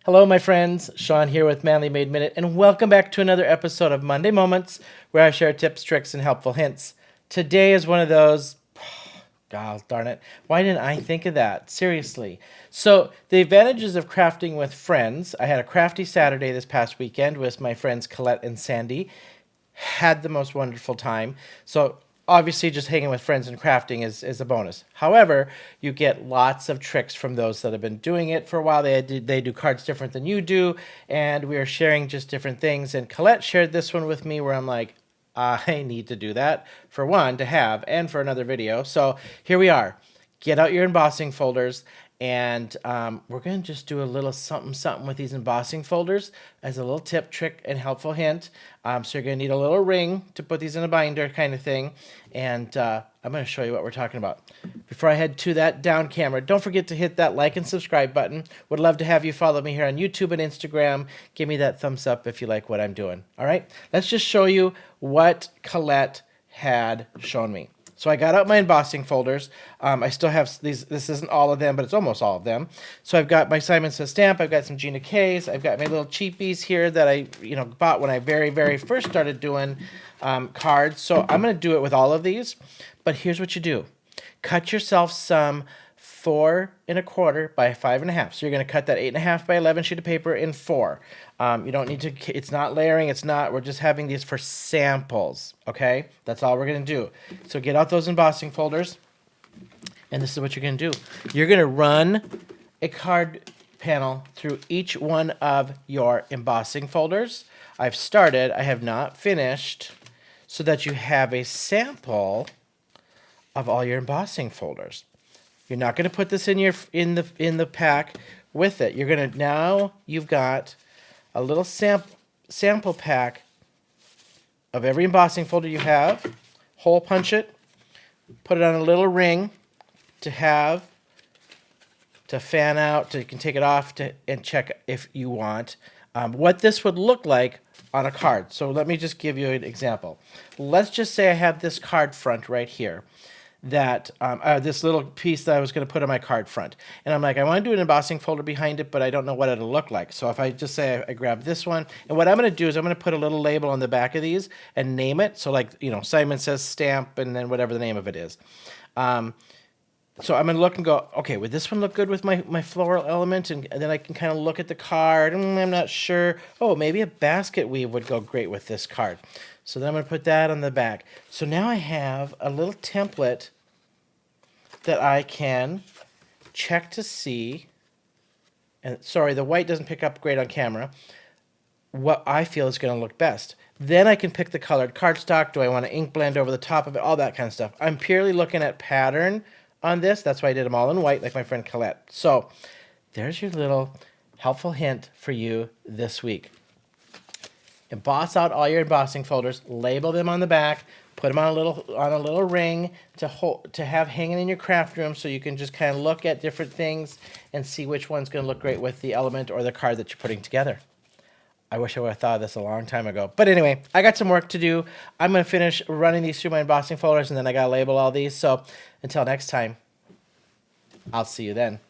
Hello, my friends. Sean here with Manly Made Minute, and welcome back to another episode of Monday Moments, where I share tips, tricks, and helpful hints. Today is one of those. God darn it. Why didn't I think of that? Seriously. So, the advantages of crafting with friends. I had a crafty Saturday this past weekend with my friends Colette and Sandy. Had the most wonderful time. So, obviously, just hanging with friends and crafting is a bonus. However, you get lots of tricks from those that have been doing it for a while. They do cards different than you do, and we are sharing just different things. And Colette shared this one with me where I'm like, I need to do that for one to have and for another video. So here we are. Get out your embossing folders, and we're going to just do a little something with these embossing folders as a little tip, trick, and helpful hint. So you're going to need a little ring to put these in a binder kind of thing, and I'm going to show you what we're talking about. Before I head to that down camera, don't forget to hit that like and subscribe button. Would love to have you follow me here on YouTube and Instagram. Give me that thumbs up if you like what I'm doing. All right, let's just show you what Colette had shown me. So I got out my embossing folders. I still have these. This isn't all of them, but it's almost all of them. So I've got my Simon Says stamp. I've got some Gina K's. I've got my little cheapies here that I bought when I very first started doing cards. So I'm going to do it with all of these. But here's what you do. Cut yourself some 4 1/4 by 5 1/2. So you're going to cut that 8 1/2 by 11 sheet of paper in 4. You don't need to, it's not layering, we're just having these for samples, okay? That's all we're going to do. So get out those embossing folders, and this is what you're going to do. You're going to run a card panel through each one of your embossing folders. I've started, I have not finished, so that you have a sample of all your embossing folders. You're not going to put this in the pack with it. You're going to, now you've got a little sample pack of every embossing folder you have. Hole punch it, put it on a little ring to fan out, so you can take it off and check if you want what this would look like on a card. So let me just give you an example. Let's just say I have this card front right here, that this little piece that I was going to put on my card front, and I'm like, I want to do an embossing folder behind it, but I don't know what it'll look like. So if I just say I grab this one, and what I'm going to do is I'm going to put a little label on the back of these and name it. So like, Simon Says stamp, and then whatever the name of it is. So I'm going to look and go, okay, would this one look good with my floral element? And then I can kind of look at the card. I'm not sure. Oh, maybe a basket weave would go great with this card. So then I'm going to put that on the back. So now I have a little template that I can check to see. And sorry, the white doesn't pick up great on camera. What I feel is going to look best. Then I can pick the colored cardstock. Do I want to ink blend over the top of it? All that kind of stuff. I'm purely looking at pattern on this. That's why I did them all in white, like my friend Colette. So there's your little helpful hint for you this week. Emboss out all your embossing folders, label them on the back, put them on a little ring to have hanging in your craft room, so you can just kind of look at different things and see which one's going to look great with the element or the card that you're putting together. I wish I would have thought of this a long time ago. But anyway, I got some work to do. I'm going to finish running these through my embossing folders, and then I got to label all these. So until next time, I'll see you then.